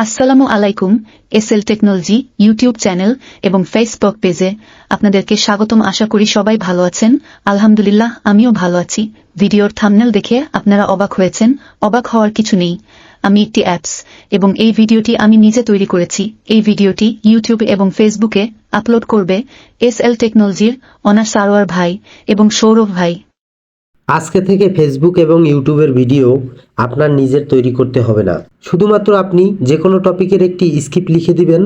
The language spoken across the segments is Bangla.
আসসালামু আলাইকুম। sltechnology ইউটিউব চ্যানেল এবং ফেসবুক পেজে আপনাদেরকে স্বাগতম। আশা করি সবাই ভালো আছেন। আলহামদুলিল্লাহ, আমিও ভালো আছি। ভিডিওর থাম্বনেল দেখে আপনারা অবাক হয়েছেন। অবাক হওয়ার কিছু নেই। আমি একটি অ্যাপস এবং এই ভিডিওটি আমি নিজে তৈরি করেছি। এই ভিডিওটি ইউটিউব এবং ফেসবুকে আপলোড করবে sltechnologyর অনার সারোয়ার ভাই এবং সৌরভ ভাই। আজকে থেকে ফেসবুক এবং ইউটিউবের ভিডিও আপনার নিজের তৈরি করতে হবে না। শুধুমাত্র আপনি যে কোনো টপিকের একটি স্ক্রিপ্ট লিখে দিবেন,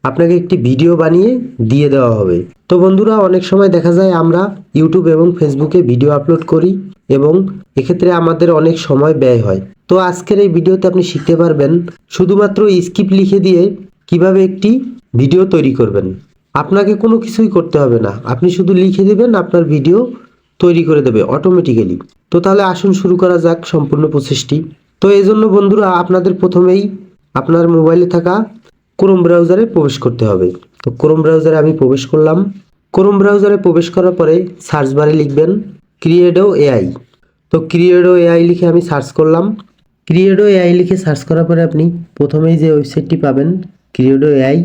আপনাকে একটি ভিডিও বানিয়ে দিয়ে দেওয়া হবে। তো বন্ধুরা, অনেক সময় দেখা যায় আমরা ইউটিউব এবং ফেসবুকে ভিডিও আপলোড করি এবং এক্ষেত্রে আমাদের অনেক সময় ব্যয় হয়। তো আজকের এই ভিডিওতে আপনি শিখতে পারবেন শুধুমাত্র স্ক্রিপ্ট লিখে দিয়ে কিভাবে একটি ভিডিও তৈরি করবেন। আপনাকে কোনো কিছুই করতে হবে না, আপনি শুধু লিখে দিবেন, আপনার ভিডিও তৈরি করে দেবে অটোমেটিক্যালি। তো তাহলে আসুন শুরু করা যাক সম্পূর্ণ প্রসেসটি। তো এই জন্য বন্ধুরা, আপনাদের প্রথমেই আপনার মোবাইলে থাকা ক্রোম ব্রাউজারে প্রবেশ করতে হবে। তো ক্রোম ব্রাউজারে আমি প্রবেশ করলাম। ক্রোম ব্রাউজারে প্রবেশ করার পরে সার্চ বারে লিখবেন ক্রিয়েডো এআই। তো ক্রিয়েডো এআই লিখে আমি সার্চ করলাম। ক্রিয়েডো এআই লিখে সার্চ করার পরে আপনি প্রথমেই যে ওয়েবসাইটটি পাবেন ক্রিয়েডো এআই,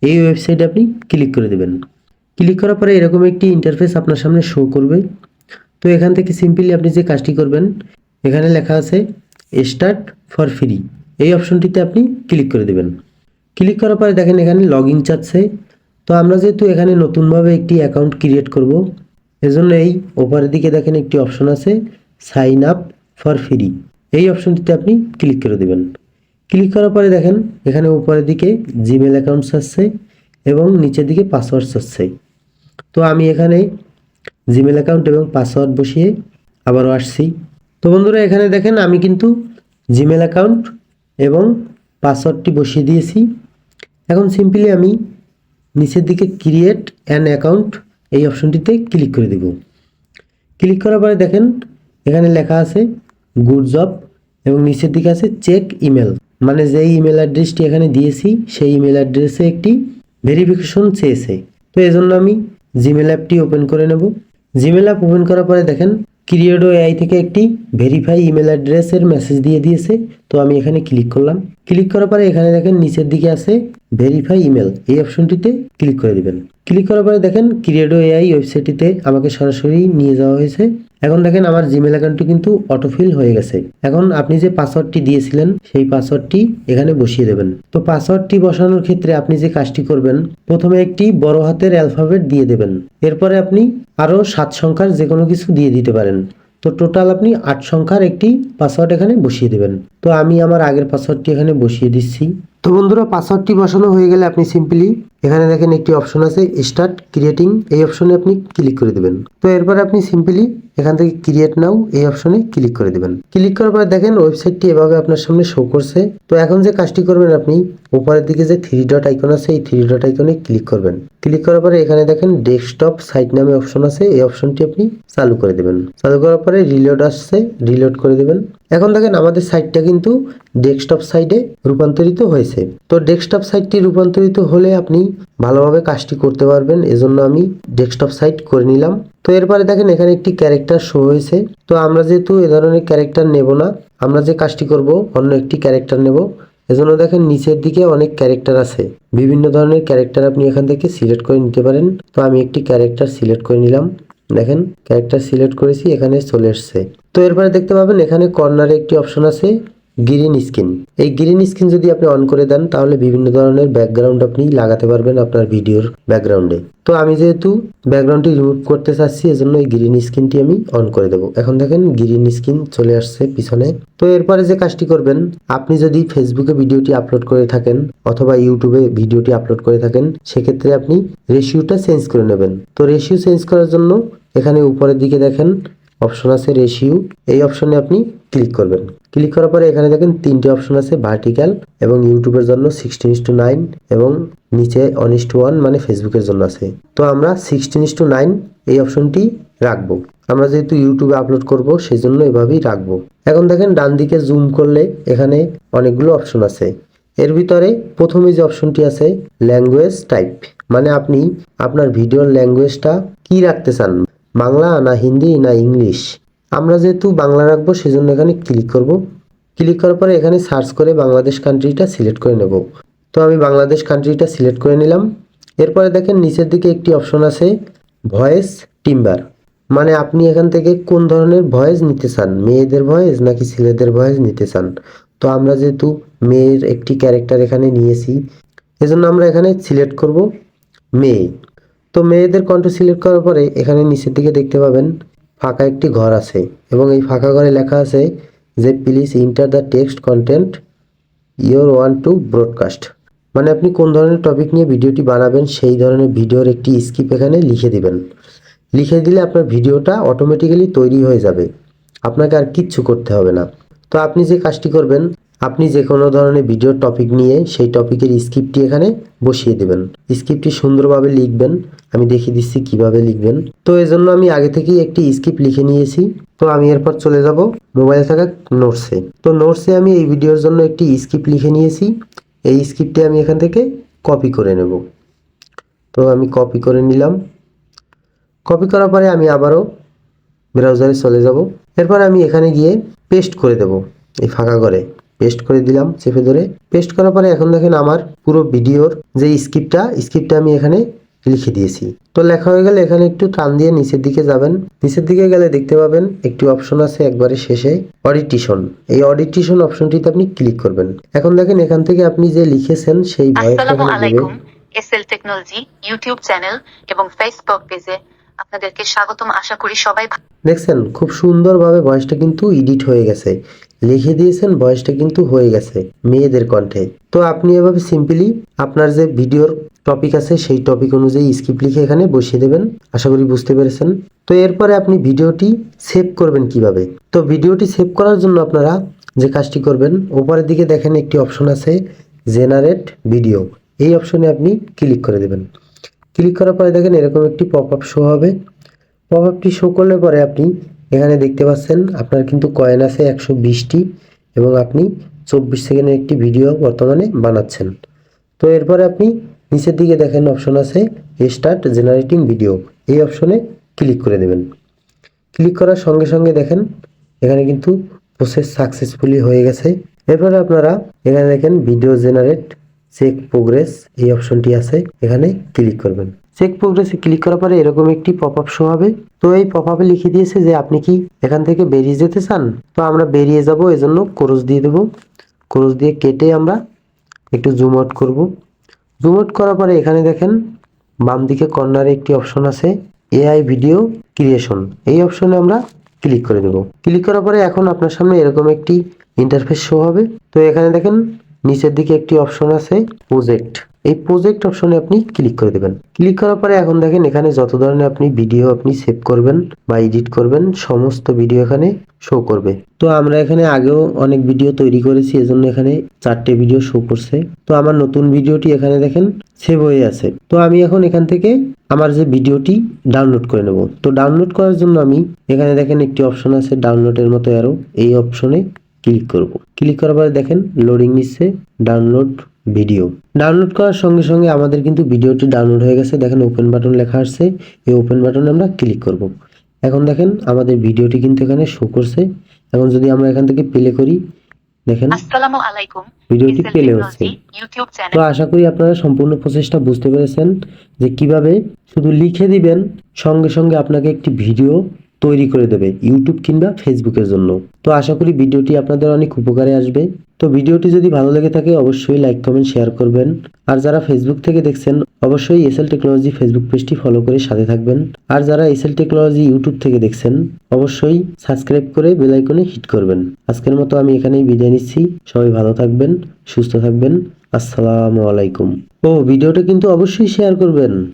এই ওয়েবসাইটে আপনি ক্লিক করে দেবেন। ক্লিক করার পরে এরকম একটি ইন্টারফেস আপনার সামনে শো করবে। তো এখান থেকে সিম্পলি আপনি যে কাজটি করবেন, এখানে লেখা আছে স্টার্ট ফর ফ্রি, এই অপশনটিতে আপনি ক্লিক করে দেবেন। ক্লিক করার পরে দেখেন এখানে লগ ইন চাচ্ছে। তো আমরা যেহেতু এখানে নতুনভাবে একটি অ্যাকাউন্ট ক্রিয়েট করব, এজন্য এই ওপরের দিকে দেখেন একটি অপশন আছে সাইন আপ ফর ফ্রি, এই অপশনটিতে আপনি ক্লিক করে দেবেন। ক্লিক করার পরে দেখেন এখানে উপরের দিকে জিমেল অ্যাকাউন্ট চাচ্ছে এবং নিচের দিকে পাসওয়ার্ড চাচ্ছে। তো আমি এখানে জিমেল অ্যাকাউন্ট এবং পাসওয়ার্ড বসিয়ে আবারও আসছি। তো বন্ধুরা, এখানে দেখেন আমি কিন্তু জিমেল অ্যাকাউন্ট এবং পাসওয়ার্ডটি বসিয়ে দিয়েছি। এখন সিম্পলি আমি নিচের দিকে ক্রিয়েট অ্যান অ্যাকাউন্ট, এই অপশনটিতে ক্লিক করে দেব। ক্লিক করার পরে দেখেন এখানে লেখা আছে গুড জব এবং নিচের দিকে আছে চেক ইমেল, মানে যেই ইমেল অ্যাড্রেসটি এখানে দিয়েছি সেই ইমেল অ্যাড্রেসে একটি ভেরিফিকেশন চেয়েছে। তো এজন্য আমি জিমেল অ্যাপটি ওপেন করে নেব। জিমেল অ্যাপ ওপেন করার পরে দেখেন ক্রিয়েডো এআই থেকে একটি ভেরিফাই ইমেল অ্যাড্রেসের মেসেজ দিয়ে দিয়েছে। তো আমি এখানে ক্লিক করলাম। ক্লিক করার পরে এখানে দেখেন নিচের দিকে আছে ভেরিফাই ইমেল, এই অপশনটিতে ক্লিক করে দিবেন। ক্লিক করার পরে দেখেন ক্রিয়েডো এআই ওয়েবসাইটটিতে আমাকে সরাসরি নিয়ে যাওয়া হয়েছে। এখন দেখেন আমার জিমেল অ্যাকাউন্টটি কিন্তু অটোফিল হয়ে গেছে। এখন আপনি যে পাসওয়ার্ডটি দিয়েছিলেন সেই পাসওয়ার্ডটি এখানে বসিয়ে দেবেন। তো পাসওয়ার্ডটি বসানোর ক্ষেত্রে আপনি যে কাজটি করবেন, প্রথমে একটি বড় হাতের অ্যালফাবেট দিয়ে দেবেন। এরপরে আপনি আরও 7 সংখ্যার যে কোনো কিছু দিয়ে দিতে পারেন। তো টোটাল আপনি 8 সংখ্যার একটি পাসওয়ার্ড এখানে বসিয়ে দেবেন। তো আমি আমার আগের পাসওয়ার্ডটি এখানে বসিয়ে দিচ্ছি। তো বন্ধুরা, পাসওয়ার্ডটি বসানো হয়ে গেলে আপনি সিম্পলি এখানে দেখেন একটি অপশন আছে স্টার্ট ক্রিয়েটিং, এই অপশনে আপনি ক্লিক করে দেবেন। তো এরপর আপনি সিম্পলি এখান থেকে ক্রিয়েট নাও, এই অপশনে ক্লিক করে দেবেন। ক্লিক করার পর দেখেন ওয়েবসাইটটি এভাবে আপনার সামনে শো করছে। তো এখন যে কাজটি করবেন, আপনি উপরের দিকে যে 3 ডট আইকন আছে এই 3 ডট আইকনে ক্লিক করবেন। ক্লিক করার পরে এখানে দেখেন ডেস্কটপ সাইট নামে অপশন আছে, এই অপশনটি আপনি চালু করে দেবেন। চালু করার পরে রিলোড আসছে, রিলোড করে দেবেন। এখন দেখেন আমাদের সাইটটা কিন্তু ডেস্কটপ সাইটে রূপান্তরিত হয়েছে। তো ডেস্কটপ সাইটটি রূপান্তরিত হলে আপনি ভালোভাবে কাজটি করতে পারবেন, এজন্য আমি ডেস্কটপ সাইট করে নিলাম। তো এরপরে দেখেন এখানে একটি ক্যারেক্টার শো হয়েছে। তো আমরা যেহেতু এ ধরনের ক্যারেক্টার নেব না, আমরা যে কাজটি করব অন্য একটি ক্যারেক্টার নেব। এজন্য দেখেন নিচের দিকে অনেক ক্যারেক্টার আছে, বিভিন্ন ধরনের ক্যারেক্টার আপনি এখান থেকে সিলেক্ট করে নিতে পারেন। তো আমি একটি ক্যারেক্টার সিলেক্ট করে নিলাম। দেখেন ক্যারেক্টার সিলেক্ট করেছি, এখানে চলে এসছে। তো এরপরে দেখতে পাবেন এখানে কর্নারে একটি অপশন আছে গ্রিন স্ক্রিন। এই গ্রিন স্ক্রিন যদি আপনি অন করে দেন তাহলে বিভিন্ন ধরনের ব্যাকগ্রাউন্ড আপনি লাগাতে পারবেন আপনার ভিডিওর ব্যাকগ্রাউন্ডে। তো আমি যেহেতু ব্যাকগ্রাউন্ডটি রিমুভ করতে চাচ্ছি, এজন্য এই গ্রিন স্ক্রিনটি আমি অন করে দেব। এখন দেখেন গ্রিন স্ক্রিন চলে আসছে পিছনে। তো এরপরে যে কাজটি করবেন, আপনি যদি ফেসবুকে ভিডিওটি আপলোড করে থাকেন অথবা ইউটিউবে ভিডিওটি আপলোড করে থাকেন, সেক্ষেত্রে আপনি রেশিওটা চেঞ্জ করে নেবেন। তো রেশিও চেঞ্জ করার জন্য এখানে উপরের দিকে দেখেন অপশন আছে রেশিও, এই অপশনে আপনি ক্লিক করবেন। ক্লিক করার পরে এখানে দেখেন 3টে অপশন আছে ভার্টিক্যাল এবং ইউটিউবের জন্য 16:9 এবং নিচে 1:1 মানে ফেসবুকের জন্য আছে। তো আমরা 16:9 এই অপশনটি রাখবো। আমরা যেহেতু ইউটিউবে আপলোড করব সেই জন্য এভাবেই রাখবো। এখন দেখেন ডান দিকে জুম করলে এখানে অনেকগুলো অপশন আছে। এর ভিতরে প্রথমে যে অপশনটি আছে ল্যাঙ্গুয়েজ টাইপ, মানে আপনি আপনার ভিডিওর ল্যাঙ্গুয়েজটা কি রাখতে চান, বাংলা না হিন্দি না ইংলিশ। আমরা যেহেতু বাংলা রাখবো সেজন্য এখানে ক্লিক করব। ক্লিক করার পরে এখানে সার্চ করে বাংলাদেশ কান্ট্রিটা সিলেক্ট করে নেব। তো আমি বাংলাদেশ কান্ট্রিটা সিলেক্ট করে নিলাম। এরপরে দেখেন নিচের দিকে একটি অপশন আছে ভয়েস টিম্বার, মানে আপনি এখান থেকে কোন ধরনের ভয়েস নিতে চান, মেয়েদের ভয়েস নাকি ছেলেদের ভয়েস নিতে চান। তো আমরা যেহেতু মেয়ের একটি ক্যারেক্টার এখানে নিয়েছি, এজন্য আমরা এখানে সিলেক্ট করব মেয়ে। তো মেয়েদের কণ্ঠ সিলেক্ট করার পরে এখানে নিচের দিকে দেখতে পাবেন ফাঁকা একটি ঘর আছে এবং এই ফাঁকা ঘরে লেখা আছে যে please enter the text content your want to broadcast, মানে আপনি কোন ধরনের টপিক নিয়ে ভিডিওটি বানাবেন সেই ধরনের ভিডিওর একটি স্ক্রিপ্ট এখানে লিখে দিবেন। লিখে দিলে আপনার ভিডিওটা অটোমেটিক্যালি তৈরি হয়ে যাবে, আপনাকে আর কিচ্ছু করতে হবে না। তো আপনি যে কাজটি করবেন, আপনি যে কোনো ধরনের ভিডিওর টপিক নিয়ে সেই টপিকের স্ক্রিপ্টটি এখানে বসিয়ে দেবেন। স্ক্রিপ্টটি সুন্দরভাবে লিখবেন, আমি দেখিয়ে দিচ্ছি কিভাবে লিখবেন। তো এজন্য আমি আগে থেকেই একটি স্ক্রিপ্ট লিখে নিয়েছি। তো আমি এরপর চলে যাব মোবাইলে থাকা নোটসে। তো নোটসে আমি এই ভিডিওর জন্য একটি স্ক্রিপ্ট লিখে নিয়েছি। এই স্ক্রিপ্টটি আমি এখান থেকে কপি করে নেব। তো আমি কপি করে নিলাম। কপি করার পরে আমি আবারও ব্রাউজারে চলে যাব। এরপর আমি এখানে গিয়ে পেস্ট করে দেব, এই ফাঁকা ঘরে পেস্ট করে দিলাম চেপে ধরে। পেস্ট করার পরে এখন দেখেন আমার পুরো ভিডিওর যে স্ক্রিপ্টটা আমি এখানে লিখে দিয়েছি। তো লেখা হয়ে গেলে এখানে একটু টান দিয়ে নিচের দিকে যাবেন। নিচের দিকে গেলে দেখতে পাবেন একটি অপশন আছে একবারে শেষে অডিটিশন। এই অডিটিশন অপশনটিতে আপনি ক্লিক করবেন। এখন দেখেন এখান থেকে আপনি যে লিখেছেন সেই ভয়েসটা আসসালামু এখানে দেবেন। আলাইকুম, sltechnology ইউটিউব চ্যানেল এবং ফেসবুক পেজে আপনাদেরকে স্বাগতম। আশা করি সবাই দেখছেন খুব সুন্দরভাবে ভয়েসটা কিন্তু এডিট হয়ে গেছে, লিখে দিয়েছেন, ভয়েসটা কিন্তু হয়ে গেছে মেয়েদের কণ্ঠে। তো আপনি এভাবে সিম্পলি আপনার যে ভিডিওর টপিক আছে সেই টপিক অনুযায়ী স্ক্রিপ্ট লিখে এখানে বসিয়ে দেবেন। আশা করি বুঝতে পেরেছেন। তো এরপরে আপনি ভিডিওটি সেভ করবেন কিভাবে। তো ভিডিওটি সেভ করার জন্য আপনারা যে কাজটি করবেন, উপরের দিকে দেখেন একটি অপশন আছে জেনারেট ভিডিও, এই অপশনে আপনি ক্লিক করে দেবেন। ক্লিক করার পরে দেখেন এরকম একটি পপ আপ শো হবে। পপ আপটি শো করলে পরে আপনি এখানে দেখতে পাচ্ছেন আপনার কিন্তু কয়েন আছে 120টি এবং আপনি 24 সেকেন্ডের একটি ভিডিও বর্তমানে বানাচ্ছেন। তো এরপরে আপনি নিচের দিকে দেখেন অপশন আছে স্টার্ট জেনারেটিং ভিডিও, এই অপশনে ক্লিক করে দেবেন। ক্লিক করার সঙ্গে সঙ্গে দেখেন এখানে কিন্তু প্রসেস সাকসেসফুলি হয়ে গেছে। এরপরে আপনারা এখানে দেখেন ভিডিও জেনারেট চেক প্রোগ্রেস, এই অপশনটি আছে, এখানে ক্লিক করবেন। চেক প্রোগ্রেসে ক্লিক করার পরে এরকম একটি পপ আপ শো হবে। তো এই পপ আপে লিখে দিয়েছে যে আপনি কি এখান থেকে বেরিয়ে যেতে চান। তো আমরা বেরিয়ে যাব, এজন্য ক্রস দিয়ে দেব। ক্রস দিয়ে কেটে আমরা একটু জুম আউট করব। জুম আউট করার পরে এখানে দেখেন বাম দিকে কর্নারে একটি অপশন আছে এআই ভিডিও ক্রিয়েশন, এই অপশনে আমরা ক্লিক করে দেব। ক্লিক করার পরে এখন আপনার সামনে এরকম একটি ইন্টারফেস শো হবে। তো এখানে দেখেন নিচের দিকে একটি অপশন আছে প্রজেক্ট, এই প্রজেক্ট অপশনে আপনি ক্লিক করে দেবেন। ক্লিক করার পরে এখন দেখেন এখানে যত ধরনের আপনি ভিডিও আপনি সেভ করবেন বা এডিট করবেন সমস্ত ভিডিও এখানে শো করবে। তো আমরা এখানে আগেও অনেক ভিডিও তৈরি করেছি, এজন্য এখানে 4টে ভিডিও শো করছে। তো আমার নতুন ভিডিওটি এখানে দেখেন সেভ হয়ে আছে। তো আমি এখন এখান থেকে আমার যে ভিডিওটি ডাউনলোড করে নেব। তো ডাউনলোড করার জন্য আমি এখানে দেখেন একটি অপশন আছে ডাউনলোডের মতো অ্যারো, এই অপশনে ক্লিক করব। ক্লিক করার পরে দেখেন লোডিং নিচ্ছে ডাউনলোড ভিডিও। ডাউনলোড করার সঙ্গে সঙ্গে আমাদের কিন্তু ভিডিওটি ডাউনলোড হয়ে গেছে। দেখেন ওপেন বাটন লেখা আসছে, এই ওপেন বাটনে আমরা ক্লিক করব। এখন দেখেন আমাদের ভিডিওটি কিন্তু এখানে শো করছে। এখন যদি আমরা এখান থেকে প্লে করি, দেখেন আসসালামু আলাইকুম, ভিডিওটি প্লে হচ্ছে। ইউটিউব তো চ্যানেল। আশা করি আপনারা সম্পূর্ণ প্রসেসটা বুঝতে পেরেছেন যে কিভাবে শুধু লিখে দিবেন সঙ্গে সঙ্গে আপনাকে একটি ভিডিও তৈরি করে দেবে ইউটিউব কিংবা ফেসবুকের জন্য। তো আশা করি ভিডিওটি আপনাদের অনেক উপকারে আসবে। তো ভিডিওটি যদি ভালো লেগে থাকে অবশ্যই লাইক কমেন্ট শেয়ার করবেন। আর যারা ফেসবুক থেকে দেখছেন অবশ্যই এসএল টেকনোলজি ফেসবুক পেজটি ফলো করে সাথে থাকবেন। আর যারা এসএল টেকনোলজি ইউটিউব থেকে দেখছেন অবশ্যই সাবস্ক্রাইব করে বেল আইকনে হিট করবেন। আজকের মতো আমি এখানেই বিদায় নিচ্ছি। সবাই ভালো থাকবেন, সুস্থ থাকবেন। আসসালামু আলাইকুম। ও ভিডিওটা কিন্তু অবশ্যই শেয়ার করবেন।